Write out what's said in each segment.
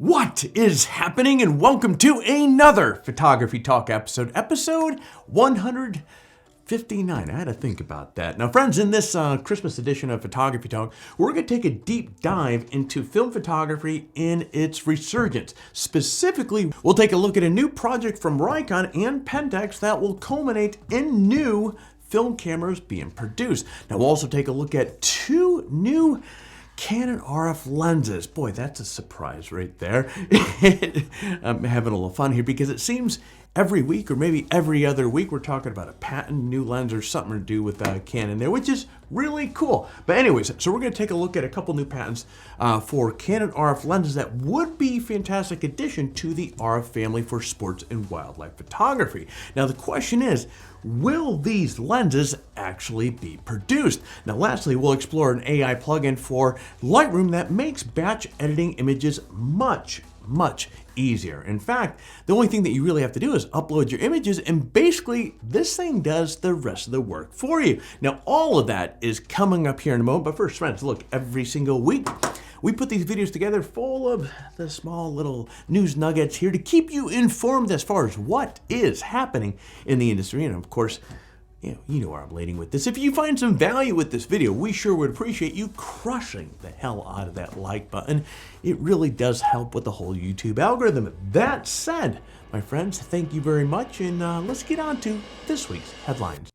What is happening, and welcome to another Photography Talk episode 159. I had to think about that. Now, friends, in this Christmas edition of Photography Talk, we're going to take a deep dive into film photography in its resurgence. Specifically, we'll take a look at a new project from Nikon and Pentax that will culminate in new film cameras being produced. Now, we'll also take a look at two new Canon RF lenses. Boy, that's a surprise right there. I'm having a little fun here because it seems every week or maybe every other week we're talking about a patent, new lens, or something to do with Canon there, which is really cool. But anyways, so we're going to take a look at a couple new patents for Canon RF lenses that would be a fantastic addition to the RF family for sports and wildlife photography. Now the question is, will these lenses actually be produced? Now lastly, we'll explore an AI plugin for Lightroom that makes batch editing images much easier. In fact, the only thing that you really have to do is upload your images, and basically this thing does the rest of the work for you. Now all of that is coming up here in a moment, but first, friends, look, every single week we put these videos together full of the small little news nuggets here to keep you informed as far as what is happening in the industry. And of course, you know where I'm leading with this. If you find some value with this video, we sure would appreciate you crushing the hell out of that like button. It really does help with the whole YouTube algorithm. That said, my friends, thank you very much, and let's get on to this week's headlines.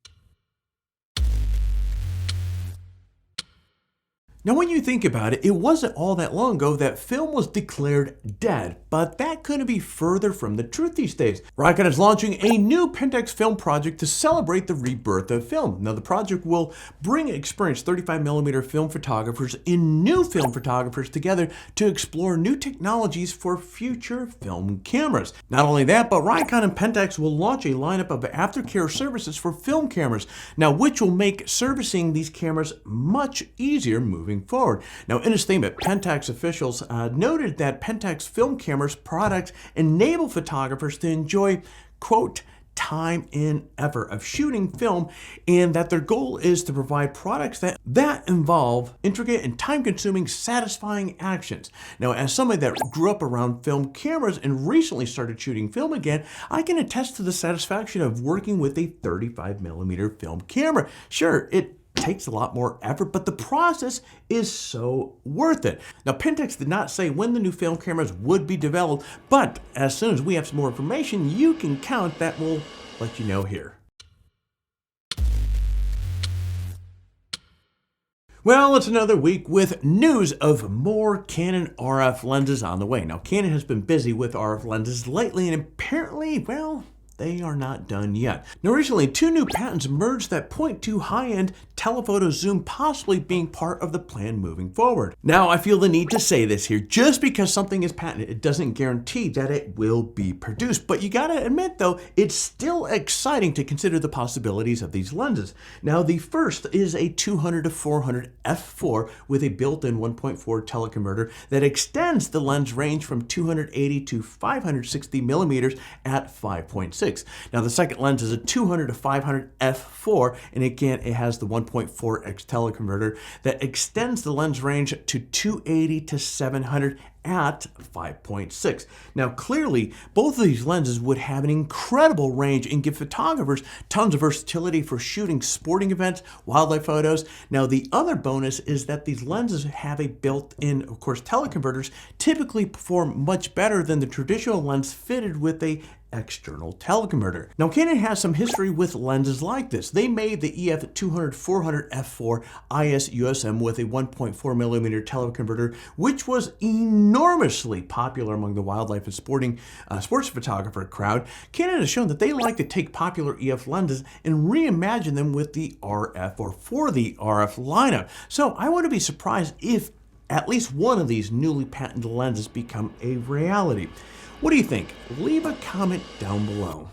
Now, when you think about it, it wasn't all that long ago that film was declared dead, but that couldn't be further from the truth these days. Nikon is launching a new Pentax film project to celebrate the rebirth of film. Now, the project will bring experienced 35mm film photographers and new film photographers together to explore new technologies for future film cameras. Not only that, but Nikon and Pentax will launch a lineup of aftercare services for film cameras, now which will make servicing these cameras much easier moving forward. Now, in a statement, Pentax officials noted that Pentax film cameras products enable photographers to enjoy, quote, time and effort of shooting film, and that their goal is to provide products that involve intricate and time-consuming, satisfying actions. Now, as somebody that grew up around film cameras and recently started shooting film again, I can attest to the satisfaction of working with a 35mm film camera. Sure, it takes a lot more effort, but the process is so worth it. Now, Pentax did not say when the new film cameras would be developed, but as soon as we have some more information, you can count that we'll let you know here. Well, it's another week with news of more Canon RF lenses on the way. Now, Canon has been busy with RF lenses lately, and apparently, well, they are not done yet. Now, recently, two new patents emerged that point to high-end telephoto zoom possibly being part of the plan moving forward. Now, I feel the need to say this here. Just because something is patented, it doesn't guarantee that it will be produced. But you gotta admit, though, it's still exciting to consider the possibilities of these lenses. Now, the first is a 200 to 400 f4 with a built-in 1.4 teleconverter that extends the lens range from 280 to 560 millimeters at 5.6. Now, the second lens is a 200 to 500 f4, and again, it has the 1.4x teleconverter that extends the lens range to 280 to 700 at 5.6. Now, clearly, both of these lenses would have an incredible range and give photographers tons of versatility for shooting sporting events, wildlife photos. Now, the other bonus is that these lenses have a built-in, of course, teleconverters typically perform much better than the traditional lens fitted with a external teleconverter. Now, Canon has some history with lenses like this. They made the EF 200-400 f4 IS USM with a 1.4mm teleconverter, which was enormously popular among the wildlife and sports photographer crowd. Canon has shown that they like to take popular EF lenses and reimagine them with the RF or for the RF lineup. So I wouldn't be surprised if at least one of these newly patented lenses become a reality. What do you think? Leave a comment down below.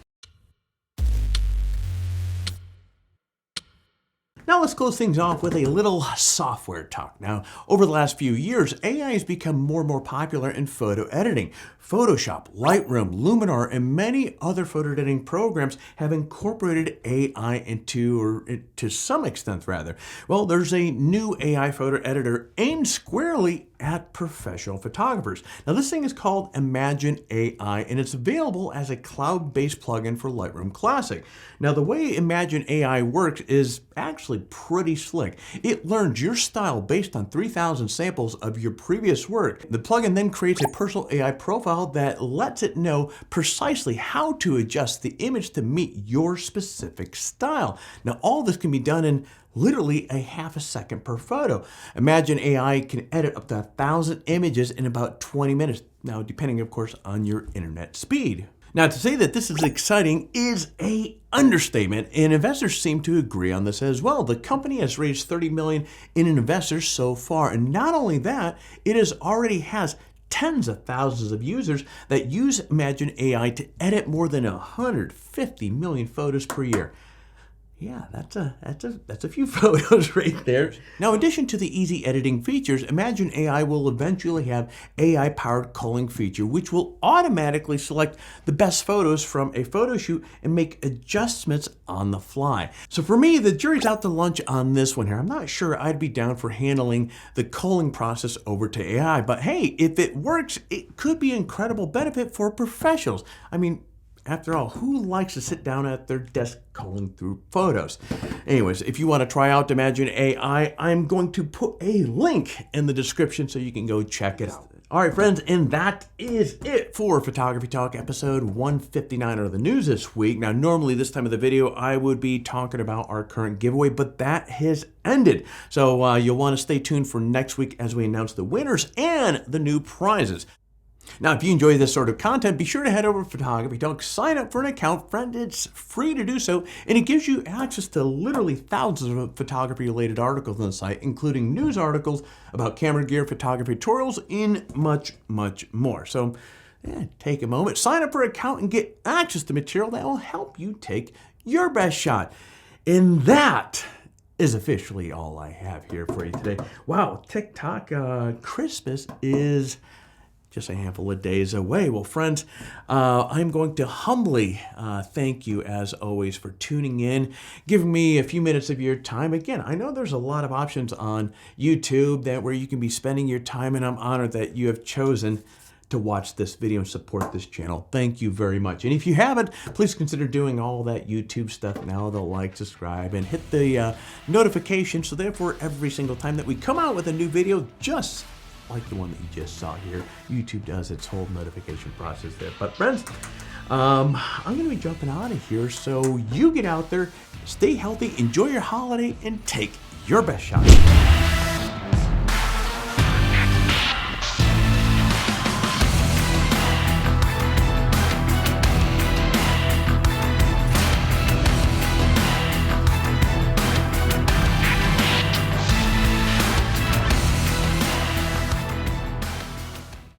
Now let's close things off with a little software talk. Now, over the last few years, AI has become more and more popular in photo editing. Photoshop, Lightroom, Luminar, and many other photo editing programs have incorporated AI into, or to some extent rather. Well, there's a new AI photo editor aimed squarely at professional photographers. Now this thing is called ImagenAI, and it's available as a cloud-based plugin for Lightroom Classic. Now the way ImagenAI works is actually pretty slick. It learns your style based on 3,000 samples of your previous work. The plugin then creates a personal AI profile that lets it know precisely how to adjust the image to meet your specific style. Now all this can be done in literally a half a second per photo. ImagenAI can edit up to 1,000 images in about 20 minutes. Now, depending, of course, on your internet speed. Now, to say that this is exciting is an understatement, and investors seem to agree on this as well. The company has raised $30 million in investors so far, and not only that, it already has tens of thousands of users that use ImagenAI to edit more than 150 million photos per year. Yeah, that's a few photos right there. Now, in addition to the easy editing features, ImagenAI will eventually have AI-powered culling feature, which will automatically select the best photos from a photo shoot and make adjustments on the fly. So for me, the jury's out to lunch on this one here. I'm not sure I'd be down for handling the culling process over to AI, but hey, if it works, it could be an incredible benefit for professionals. I mean, after all, who likes to sit down at their desk culling through photos? Anyways, if you want to try out ImagenAI, I'm going to put a link in the description so you can go check it out. All right, friends, and that is it for Photography Talk episode 159 of the news this week. Now, normally this time of the video, I would be talking about our current giveaway, but that has ended. So you'll want to stay tuned for next week as we announce the winners and the new prizes. Now, if you enjoy this sort of content, be sure to head over to PhotographyTalk, sign up for an account, friend. It's free to do so, and it gives you access to literally thousands of photography-related articles on the site, including news articles about camera gear, photography tutorials, and much, much more. So, take a moment, sign up for an account, and get access to material that will help you take your best shot. And that is officially all I have here for you today. Wow, TikTok Christmas is just a handful of days away. Well, friends, I'm going to humbly thank you, as always, for tuning in, giving me a few minutes of your time. Again, I know there's a lot of options on YouTube where you can be spending your time, and I'm honored that you have chosen to watch this video and support this channel. Thank you very much. And if you haven't, please consider doing all that YouTube stuff now. They'll like, subscribe, and hit the notification, so therefore every single time that we come out with a new video, just like the one that you just saw here, YouTube does its whole notification process there. But friends, I'm going to be jumping out of here, so you get out there, stay healthy, enjoy your holiday, and take your best shot.